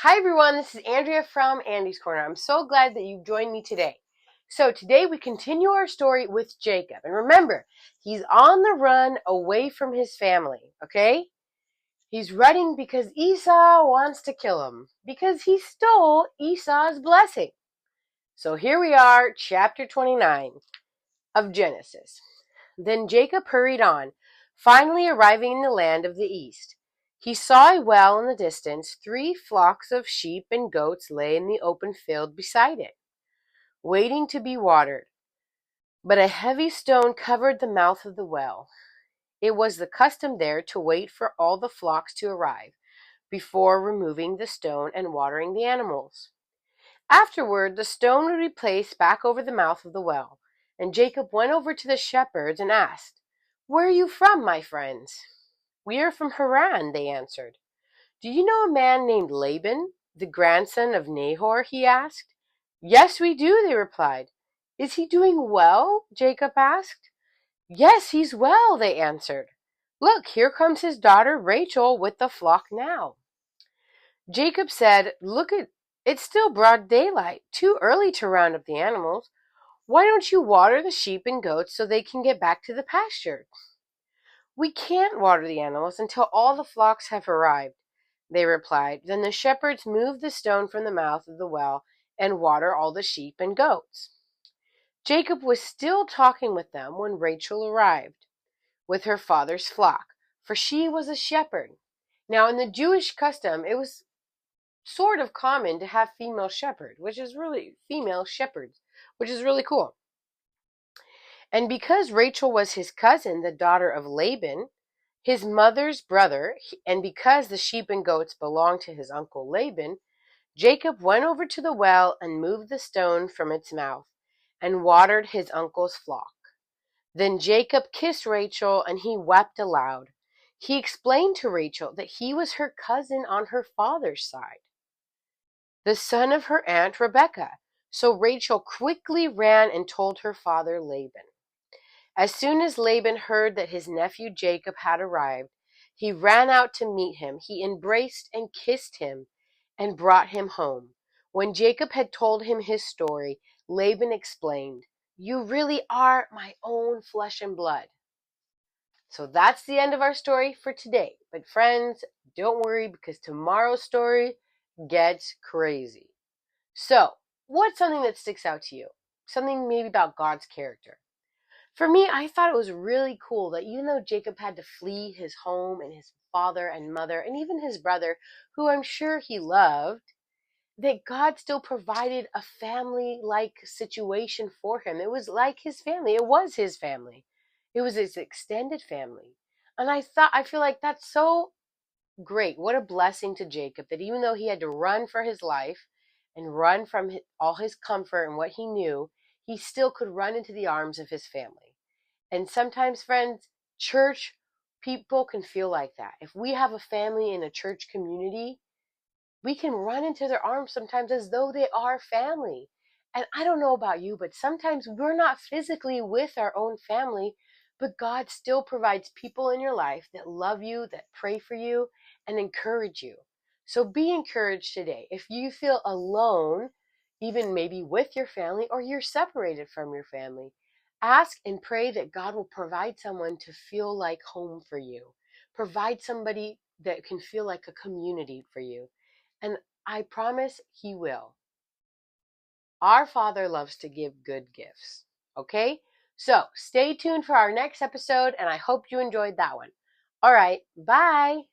Hi everyone, this is Andrea from Andy's Corner. I'm so glad that you joined me today. So today we continue our story with Jacob. And remember, he's on the run away from his family, okay? He's running because Esau wants to kill him, because he stole Esau's blessing. So here we are, chapter 29 of Genesis. Then Jacob hurried on, finally arriving in the land of the east. He saw a well in the distance. 3 flocks of sheep and goats lay in the open field beside it, waiting to be watered. But a heavy stone covered the mouth of the well. It was the custom there to wait for all the flocks to arrive before removing the stone and watering the animals. Afterward, the stone would be placed back over the mouth of the well, and Jacob went over to the shepherds and asked, "Where are you from, my friends?" "We are from Haran," they answered. "Do you know a man named Laban, the grandson of Nahor?" he asked. "Yes, we do," they replied. "Is he doing well?" Jacob asked. "Yes, he's well," they answered. "Look, here comes his daughter Rachel with the flock now." Jacob said, It's still broad daylight, too early to round up the animals. Why don't you water the sheep and goats so they can get back to the pasture?" "We can't water the animals until all the flocks have arrived," they replied. Then the shepherds moved the stone from the mouth of the well and water all the sheep and goats. Jacob was still talking with them when Rachel arrived with her father's flock, for she was a shepherd. Now, in the Jewish custom, it was sort of common to have female shepherds, which is really cool. And because Rachel was his cousin, the daughter of Laban, his mother's brother, and because the sheep and goats belonged to his uncle Laban, Jacob went over to the well and moved the stone from its mouth and watered his uncle's flock. Then Jacob kissed Rachel and he wept aloud. He explained to Rachel that he was her cousin on her father's side, the son of her aunt Rebekah. So Rachel quickly ran and told her father Laban. As soon as Laban heard that his nephew Jacob had arrived, he ran out to meet him. He embraced and kissed him and brought him home. When Jacob had told him his story, Laban explained, "You really are my own flesh and blood." So that's the end of our story for today. But friends, don't worry, because tomorrow's story gets crazy. So, what's something that sticks out to you? Something maybe about God's character. For me, I thought it was really cool that even though Jacob had to flee his home and his father and mother and even his brother, who I'm sure he loved, that God still provided a family-like situation for him. It was like his family. It was his family. It was his extended family. And I feel like that's so great. What a blessing to Jacob that even though he had to run for his life and run from all his comfort and what he knew, he still could run into the arms of his family. And sometimes, friends, church people can feel like that. If we have a family in a church community, we can run into their arms sometimes as though they are family. And I don't know about you, but sometimes we're not physically with our own family, but God still provides people in your life that love you, that pray for you, and encourage you. So be encouraged today. If you feel alone, even maybe with your family, or you're separated from your family, ask and pray that God will provide someone to feel like home for you. Provide somebody that can feel like a community for you. And I promise he will. Our Father loves to give good gifts. Okay? So stay tuned for our next episode, and I hope you enjoyed that one. All right, bye.